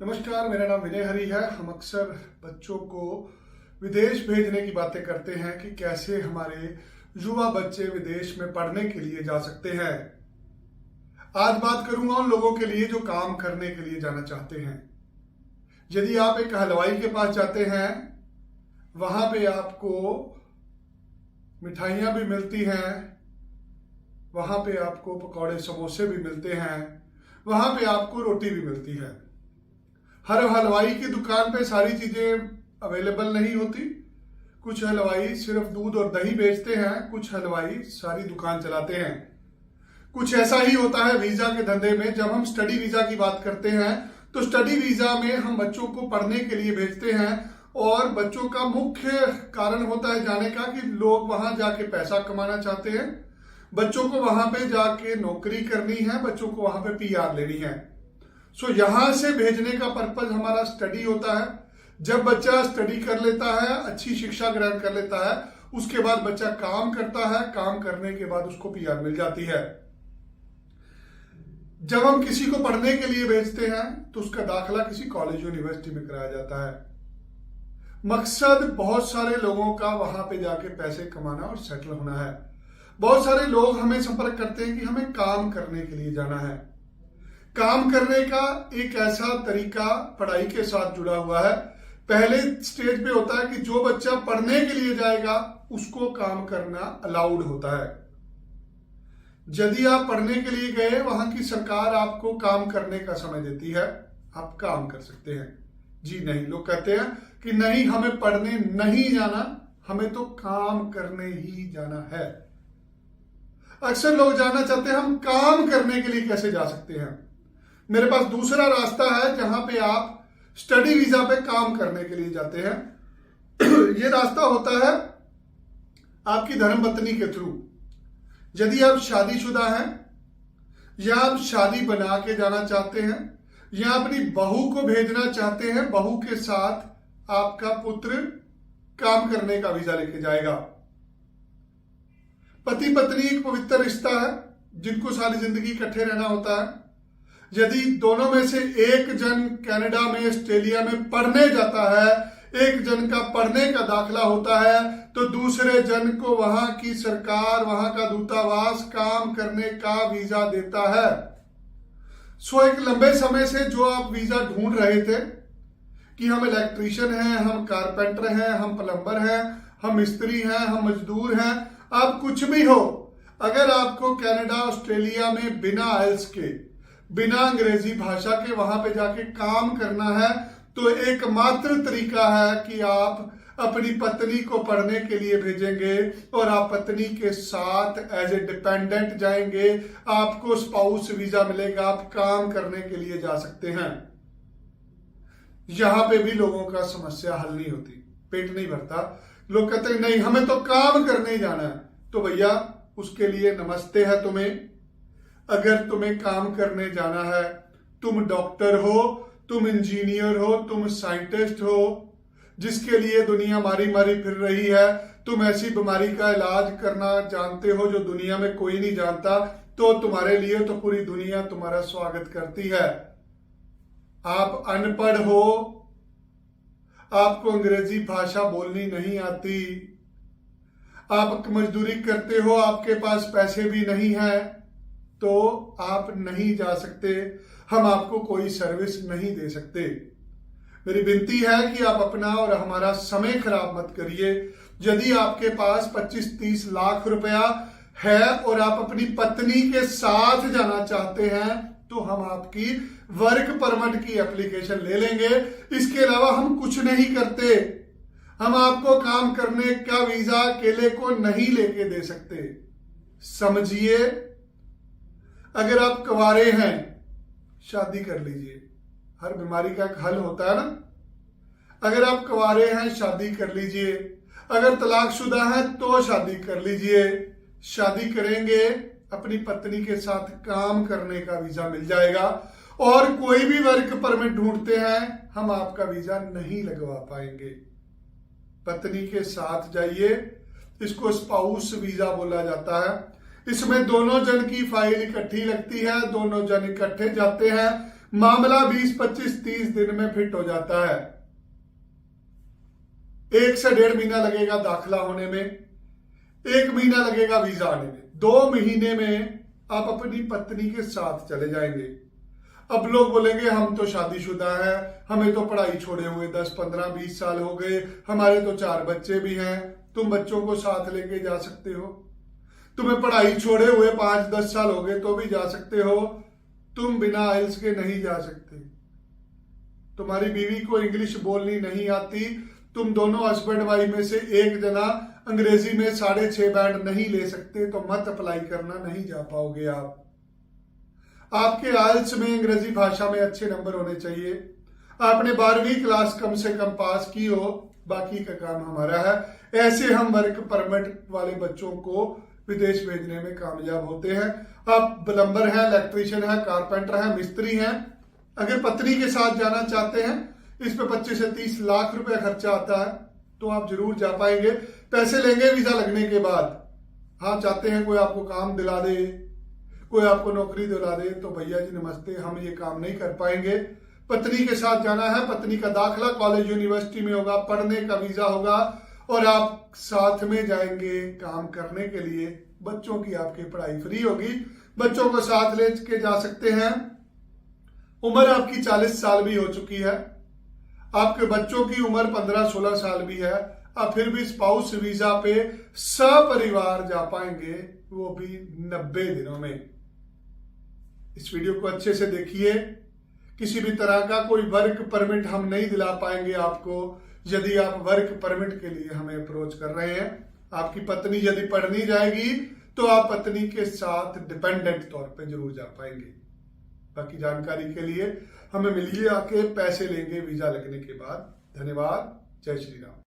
नमस्कार, मेरा नाम विनय हरी है। हम अक्सर बच्चों को विदेश भेजने की बातें करते हैं कि कैसे हमारे युवा बच्चे विदेश में पढ़ने के लिए जा सकते हैं। आज बात करूंगा उन लोगों के लिए जो काम करने के लिए जाना चाहते हैं। यदि आप एक हलवाई के पास जाते हैं, वहां पे आपको मिठाइयां भी मिलती हैं, वहां पे आपको पकौड़े समोसे भी मिलते हैं, वहां पे आपको रोटी भी मिलती है। हर हलवाई की दुकान पे सारी चीजें अवेलेबल नहीं होती। कुछ हलवाई सिर्फ दूध और दही बेचते हैं, कुछ हलवाई सारी दुकान चलाते हैं। कुछ ऐसा ही होता है वीजा के धंधे में। जब हम स्टडी वीजा की बात करते हैं तो स्टडी वीजा में हम बच्चों को पढ़ने के लिए भेजते हैं और बच्चों का मुख्य कारण होता है जाने का कि लोग वहां जाके पैसा कमाना चाहते हैं, बच्चों को वहां पे जाके नौकरी करनी है, बच्चों को वहां पे पीआर लेनी है। सो यहां से भेजने का पर्पज हमारा स्टडी होता है। जब बच्चा स्टडी कर लेता है, अच्छी शिक्षा ग्रहण कर लेता है, उसके बाद बच्चा काम करता है, काम करने के बाद उसको पीआर मिल जाती है। जब हम किसी को पढ़ने के लिए भेजते हैं तो उसका दाखिला किसी कॉलेज यूनिवर्सिटी में कराया जाता है। मकसद बहुत सारे लोगों का वहां पे जाके पैसे कमाना और सेटल होना है। बहुत सारे लोग हमें संपर्क करते हैं कि हमें काम करने के लिए जाना है। काम करने का एक ऐसा तरीका पढ़ाई के साथ जुड़ा हुआ है। पहले स्टेज पे होता है कि जो बच्चा पढ़ने के लिए जाएगा उसको काम करना अलाउड होता है। यदि आप पढ़ने के लिए गए, वहां की सरकार आपको काम करने का समय देती है, आप काम कर सकते हैं। जी नहीं, लोग कहते हैं कि नहीं, हमें पढ़ने नहीं जाना, हमें तो काम करने ही जाना है। अक्सर लोग जानना चाहते हैं हम काम करने के लिए कैसे जा सकते हैं। मेरे पास दूसरा रास्ता है जहां पे आप स्टडी वीजा पे काम करने के लिए जाते हैं। ये रास्ता होता है आपकी धर्मपत्नी के थ्रू। यदि आप शादीशुदा हैं या आप शादी बना के जाना चाहते हैं या अपनी बहू को भेजना चाहते हैं, बहू के साथ आपका पुत्र काम करने का वीजा लेके जाएगा। पति पत्नी एक पवित्र रिश्ता है जिनको सारी जिंदगी इकट्ठे रहना होता है। यदि दोनों में से एक जन कनाडा में, ऑस्ट्रेलिया में पढ़ने जाता है, एक जन का पढ़ने का दाखिला होता है, तो दूसरे जन को वहां की सरकार, वहां का दूतावास काम करने का वीजा देता है। सो एक लंबे समय से जो आप वीजा ढूंढ रहे थे कि हम इलेक्ट्रीशियन हैं, हम कारपेंटर हैं, हम प्लम्बर हैं, हम मिस्त्री हैं, हम मजदूर हैं, आप कुछ भी हो, अगर आपको कनाडा, ऑस्ट्रेलिया में बिना आइल्स के, बिना अंग्रेजी भाषा के वहां पे जाके काम करना है, तो एकमात्र तरीका है कि आप अपनी पत्नी को पढ़ने के लिए भेजेंगे और आप पत्नी के साथ एज ए डिपेंडेंट जाएंगे, आपको स्पाउस वीजा मिलेगा, आप काम करने के लिए जा सकते हैं। यहां पे भी लोगों का समस्या हल नहीं होती, पेट नहीं भरता। लोग कहते हैं नहीं, हमें तो काम करने ही जाना है। तो भैया, उसके लिए नमस्ते है तुम्हें। अगर तुम्हें काम करने जाना है, तुम डॉक्टर हो, तुम इंजीनियर हो, तुम साइंटिस्ट हो, जिसके लिए दुनिया मारी मारी फिर रही है, तुम ऐसी बीमारी का इलाज करना जानते हो जो दुनिया में कोई नहीं जानता, तो तुम्हारे लिए तो पूरी दुनिया तुम्हारा स्वागत करती है। आप अनपढ़ हो, आपको अंग्रेजी भाषा बोलनी नहीं आती, आप मजदूरी करते हो, आपके पास पैसे भी नहीं है, तो आप नहीं जा सकते, हम आपको कोई सर्विस नहीं दे सकते। मेरी विनती है कि आप अपना और हमारा समय खराब मत करिए। यदि आपके पास 25-30 लाख रुपया है और आप अपनी पत्नी के साथ जाना चाहते हैं, तो हम आपकी वर्क परमिट की एप्लीकेशन ले लेंगे। इसके अलावा हम कुछ नहीं करते। हम आपको काम करने का वीजा अकेले को नहीं लेके दे सकते। समझिए, अगर आप कुंवारे हैं, शादी कर लीजिए। हर बीमारी का एक हल होता है ना। अगर आप कुंवारे हैं, शादी कर लीजिए। अगर तलाकशुदा हैं तो शादी कर लीजिए। शादी करेंगे, अपनी पत्नी के साथ काम करने का वीजा मिल जाएगा। और कोई भी वर्क परमिट ढूंढते हैं, हम आपका वीजा नहीं लगवा पाएंगे। पत्नी के साथ जाइए, इसको स्पाउस वीजा बोला जाता है। इसमें दोनों जन की फाइल इकट्ठी लगती है, दोनों जन इकट्ठे जाते हैं, मामला 20, 25, 30 दिन में फिट हो जाता है। 1 से 1.5 महीना लगेगा दाखिला होने में, 1 महीना लगेगा वीजा आने में, 2 महीने में आप अपनी पत्नी के साथ चले जाएंगे। अब लोग बोलेंगे हम तो शादीशुदा हैं, हमें तो पढ़ाई छोड़े हुए 10, 15, 20 साल हो गए, हमारे तो 4 बच्चे भी हैं, तुम बच्चों को साथ लेके जा सकते हो। तुम्हें पढ़ाई छोड़े हुए 5, 10 साल हो गए तो भी जा सकते हो, तुम बिना आइल्स के नहीं जा सकते। तुम्हारी बीवी को इंग्लिश बोलनी नहीं आती, तुम दोनों हस्बैंड वाइफ में से एक जना अंग्रेजी में 6.5 बैंड नहीं ले सकते, तो मत अप्लाई करना, नहीं जा पाओगे आप। आपके आइल्स में अंग्रेजी भाषा में अच्छे नंबर होने चाहिए, आपने 12वीं क्लास कम से कम पास की हो, बाकी का काम हमारा है। ऐसे हम वर्क परमिट वाले बच्चों को विदेश भेजने में कामयाब होते हैं। आप प्लम्बर हैं, इलेक्ट्रीशियन है, कारपेंटर है, मिस्त्री हैं, अगर पत्नी के साथ जाना चाहते हैं, इस पे 25 से 30 लाख रुपए खर्चा आता है, तो आप जरूर जा पाएंगे। पैसे लेंगे वीजा लगने के बाद। हाँ, चाहते हैं कोई आपको काम दिला दे, कोई आपको नौकरी दिला दे, तो भैया जी नमस्ते, हम ये काम नहीं कर पाएंगे। पत्नी के साथ जाना है, पत्नी का दाखिला कॉलेज यूनिवर्सिटी में होगा, पढ़ने का वीजा होगा और आप साथ में जाएंगे काम करने के लिए। बच्चों की आपकी पढ़ाई फ्री होगी, बच्चों को साथ लेके जा सकते हैं। उम्र आपकी 40 साल भी हो चुकी है, आपके बच्चों की उम्र 15-16 साल भी है, आप फिर भी स्पाउस वीजा पे सपरिवार जा पाएंगे, वो भी 90 दिनों में। इस वीडियो को अच्छे से देखिए। किसी भी तरह का कोई वर्क परमिट हम नहीं दिला पाएंगे आपको, यदि आप वर्क परमिट के लिए हमें अप्रोच कर रहे हैं। आपकी पत्नी यदि पढ़नी जाएगी तो आप पत्नी के साथ डिपेंडेंट तौर पे जरूर जा पाएंगे। बाकी जानकारी के लिए हमें मिलिए आके, पैसे लेंगे वीजा लगने के बाद। धन्यवाद। जय श्री राम।